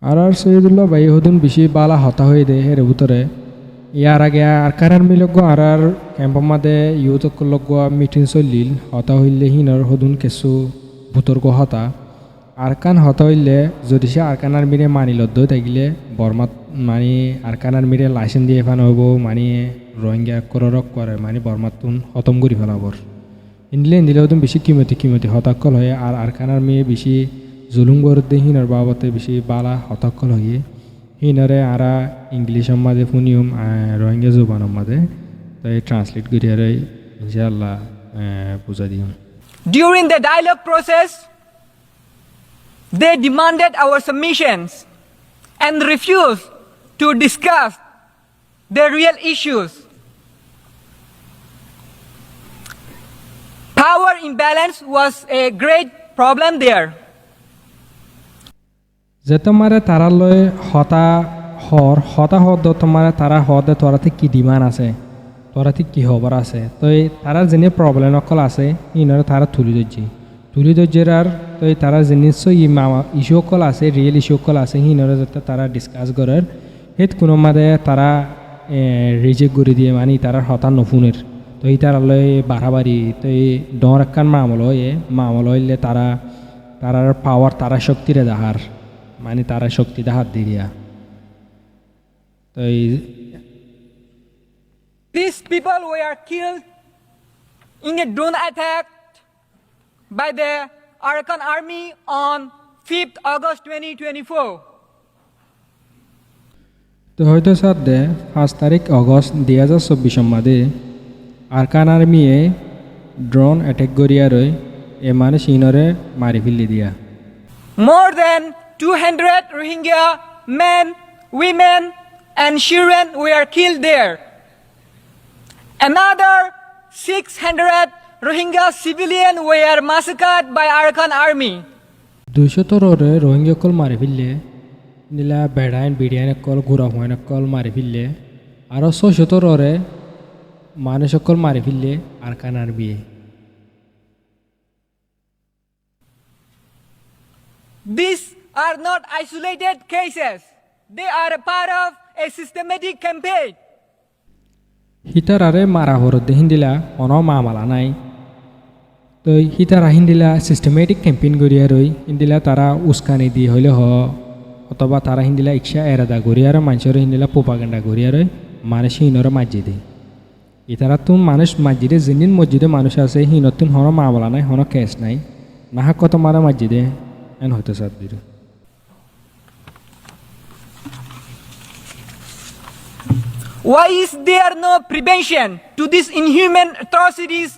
আর সৈয়দুল্লাহ ভাই হদুন বেশি বালা হতা হয়ে দে হের ভিতরে ইয়ার আগে আর কারার মিলগ আর ক্যাম্পর মাদে ইউতক লগ মিটিং চলিল হতা হইলে হিনর হদুন কেসু বুতর্গ হতা আরকান হতা হইলে যদি সে আরকান আর্মিরে মানি লদ্দ থাকিলে বর্মাত মানে আরকান আর্মিরে লাইসেন্স দিয়ে ফান হব মানে রোহিঙ্গা কররক করে মানে বর্মাতুন খতম করে ফেলাবর ইন্দিলে হদুন বেশি কিমতি হতাক্কল হয়ে আর আরকান আর্মি বেশি জুলুম গরদে হিনর বাবতে বেশি বালা হতাক্কল হয়ে হিনরে আরা ইংলিশ মাঝে ফুনিয়ম রোহিঙ্গা জুবান মাঝে তাই ট্রান্সলেট করিয়ারে ইনশাআল্লাহ বুঝা দিম During the dialogue process, they demanded our submissions and refused to discuss the real issues. Power imbalance was a great problem there. যে তোমারে তারা লয় হতা হদ তোমার তারা হদে তোরাতে কি ডিমান্ড আছে তোরাতে কি খবর আছে তো তারা যেনে প্রবলেম অকল আছে ইনরে তারা তুলি ধৈর্যের আর তো তারা যে নিশ্চয় ইস্যু অকল আছে রিয়েল ইস্যু অকল আছে হিনরে যাতে তারা ডিসকাস করার হেত কোনো মাদে তারা রিজেক্ট করে দিয়ে মানে তারা হতা নফুনের তো এই তারা লয় বাড়াবাড়ি তো এই ডর একখান মামল হইলে তারার পাওয়ার তারা শক্তিরে দেখার মানে তারা শক্তি হাত দিয়া তো These people were killed in a drone attack by the Arakan army on 5th August 2024. তো হয়তো সাথে 5 তারিখ অগস্ট 2024 মাদে আরকান আর্মিয়ে ড্রোন অ্যাটাক করিয়ারই এ মানে সিনরে মারি ফেলি দিয়া More than 200 Rohingya men, women, and children were killed there. Another 600 Rohingya civilians were massacred by Arakan army. 200 Rohingya কল মারি ফেললে নিলা বিডিয়ান কল গুড়া হুয়ান কল মারি ফেললে আরও 600 মানুষ কল মারি ফেললে Arakan army These are not isolated cases. They are a part of a systematic campaign. হিতারারে মারা হরদ হিন্দিলা অন মামালা নাই তো হিতারা হিন্দিলা সিস্টেমেটিক ক্যাম্পেইন করিয়া রই হিন্দিলা তারা উস্কানি দিয়ে হইলে অথবা তারা হিন্দিলা ইচ্ছা এরাদা করিয়ার মানুষের হিন্দিলা পোপাগান্ডা করিয়া রই মানুষ হিনর মসজিদে ইতারা তুন মানুষ মসজিদে যিনি মসজিদে মানুষ আছে হিনতুন হন মামলা নাই হন কেস নাই নাহা কত মারা মসজিদে এন হয়তো সাত দিল Why is there no prevention to these inhuman atrocities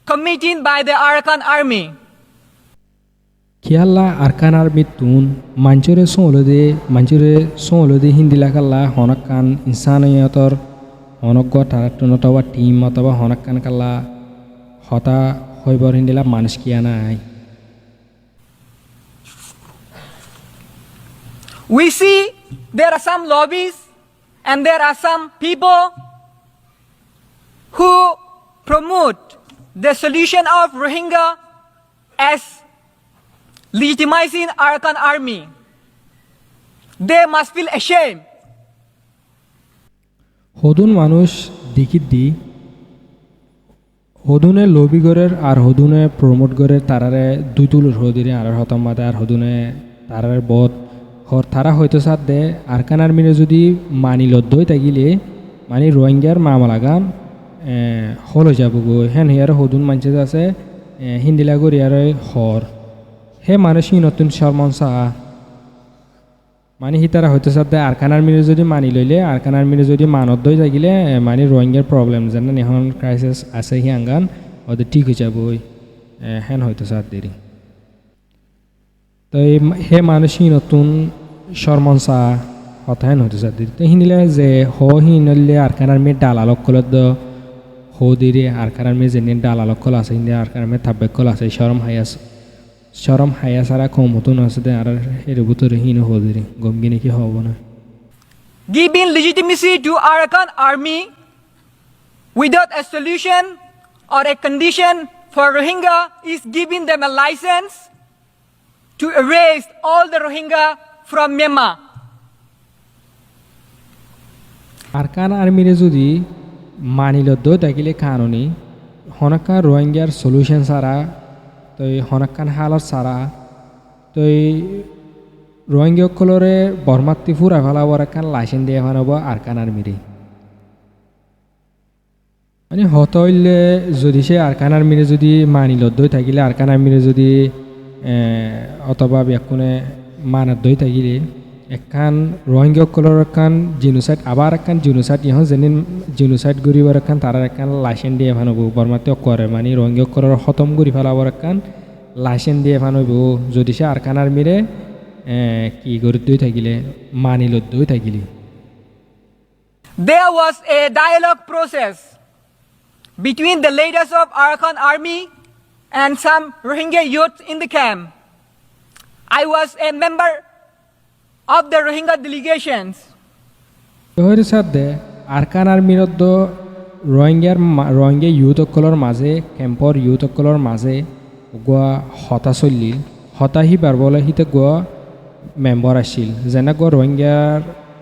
committed by the Arakan army? কিয়াল্লা আরকান আর্মি তুন মানুষরে সোলদে হিন্দিলা কাল্লা হনকান ইনসানিয়তর হনক তারাটুন অথবা টিম অথবা হনকান কাল্লা হতা হইবর হিন্দিলা মানুষ কিয়া নাই We see there are some lobbies and there are some people who promote the solution of Rohingya as legitimizing Arakan army. They must feel ashamed. হদুন মানুষ দি হদুনে লবি গরের আর হদুনে প্রমোট গরের তারারে দুই তুলুর হদিরে আর হতম মাদে আর হদুনে তারারে বধ তারা হয়তো সাথ দে আরকান আর্মিরে যদি মানি লদ্দই তাগিলে মানে রোহিঙ্গার মামলাগান হল যাব গো হেন হিয়ার হদুন মানছে আছে হিন্দিলা গরিয়ার হে মানুষই নতুন সলমন শাহ মানে হি তারা হয়তো সাথে আরকান আর্মিরে যদি মানি লইলে আরকান আর্মিরে যদি মানদ্দই থাকিলে মানে রোহিঙ্গার প্রবলেম যেন এখন ক্রাইসিস আছে হি আঙ্গান ওদের ঠিক হয়ে যাবই হেন হয়তো সাথ দেরি তো হে মানুষই নতুন শর্মনসা কথা হেন হতে সাথে তো হিনিলে যে হিনলে আরকান আর্মির ডাল আলোকলত দিরে আরকান আর্মির যে ডাল আলোকল আছে হিন্দি আরকান আর্মির থাব্বেকল আছে শরম হায়া সারা কম হতুন আছে আর এর ভিতরে হিন দিরে গমগিনে কি হব না Giving legitimacy to Arakan army without a solution or a condition for Rohingya is giving them a license to erase all the Rohingya from Myanmar. Arkan আর্মিরে যদি মানিলদ্দ থাকিলে কানুনি হনকান রোহিঙ্গার সলিউশন ছাড়া তো হনকান হালত ছাড়া তো রোহিঙ্গাসকলরে বর্মাত্তি ফুরা ফেলাবার একান লাইসেন্স দিয়ে ফানাব আরকান আর্মিরে মানে হত হইলে যদি সে আরকান আর্মিরে যদি মানিলদ্দই থাকিলে আরকান আর্মিরে যদি অথবা ব্যাকুনে মানাদ্দই থাকিলে একখান রোহিঙ্গাসকলের একখান জিনোসাইড আবার একখান জিনোসাইড ইহন যেন জিনোসাইড গরিবার একখান তারা একখান লাইসেন্স দিয়ে ফানব বর্মাতে করে মানে রোহিঙ্গাসকলের খতম করি ফেলাবার একখান লাইসেন্স দিয়ে ফানব যদি সে আরকান আর্মিরে কি গরিদ্দই থাকিলে মানিলদ্দই থাকিলে There was a dialogue process between the leaders of Arakan army and some Rohingya youth in the camp. I was a member of the Rohingya delegations. তোর সাথে আরকান আর্মিরদ্দ রোহিঙ্গা ইউথসকলৰ মাঝে কেম্পর ইউথসকলৰ মাঝে গোয়া হতা চলিল হতাহি বারবলে হিতে গোয়া মেম্বার আসছিল যেনে গোয়া রোহিঙ্গার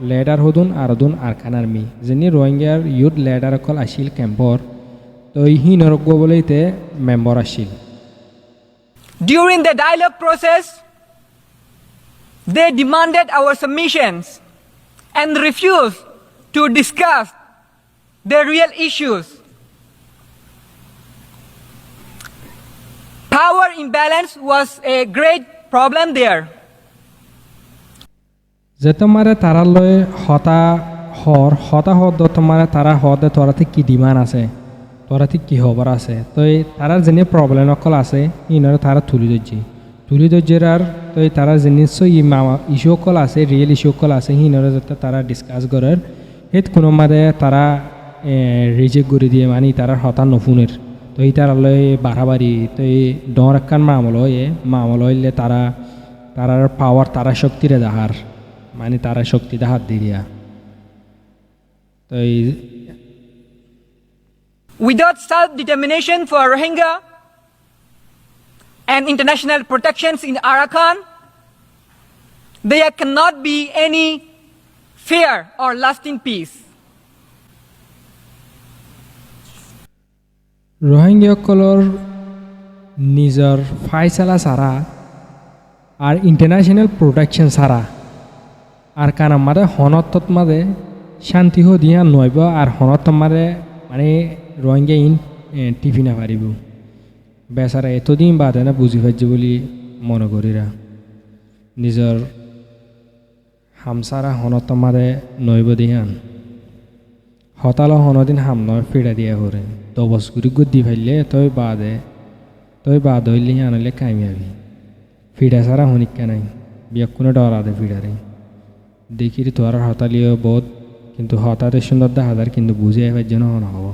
লেডার হদুন আর হদুন আরকান আর্মি যেনি রোহিঙ্গার ইউথ লেডার অকল আসছিল কেম্পর তো হি নরক বলে হিতে মেম্বার আসছিল During the dialogue process, they demanded our submissions and refused to discuss the real issues. Power imbalance was a great problem there. যে তোমারে তারা লয় হতা হদ তোমারে তারা হদে তোরাতে কি ডিমান্ড আছে তোরাতে কি খবর আছে তো তারার যেনে প্রবলেম অকল আছে ইনরে তারা তুলি ধৈর্যের আর তো তারা যে নিশ্চয় ইস্যু অকল আছে রিয়েল ইস্যু অকল আছে ইনরে যাতে তারা ডিসকাস করার হেত কোনো মাদে তারা রিজেক্ট করে দিয়ে মানে তারা হতা নফুনের তো এই তারা লয় বাড়াবাড়ি তো এই ডর একখান মামল হইলে তারার পাওয়ার তারা শক্তিরে দেখার মানে তারা শক্তি দেখার দিয়া তো এই Without self-determination for Rohingya and international protections in Arakan, there cannot be any fair or lasting peace. রোহিঙ্গাসকলৰ নিজৰ ফাইসালা ছাড়া আর ইন্টারন্যাশনাল প্রোটেকশন ছাড়া আর কান আমাদের হনত্তত মাদে শান্তি দিয়া নইব আর হনত মাদে মানে রোহিঙ্গা টিভি না পারিব বেচারা এতদিন বাদে না বুঝি পাইছে বলে মনে করিরা নিজের হামসারা হনত মাদে নইব দিহান হতাল হনদিন হাম নয় ফিরা দিয়া করে দবস গুড়ি গুদ্দি ফেললে তই বাদ হইলে আনলে কামিয়াবি ফিডা সারা হনিকা নাই বিয়াক কোনো ডরা দে ফিডারে দেখি তোর হতালিও বোধ কিন্তু হতাতে সুন্দর দেখা কিন্তু বুঝে এবার যেন হন হব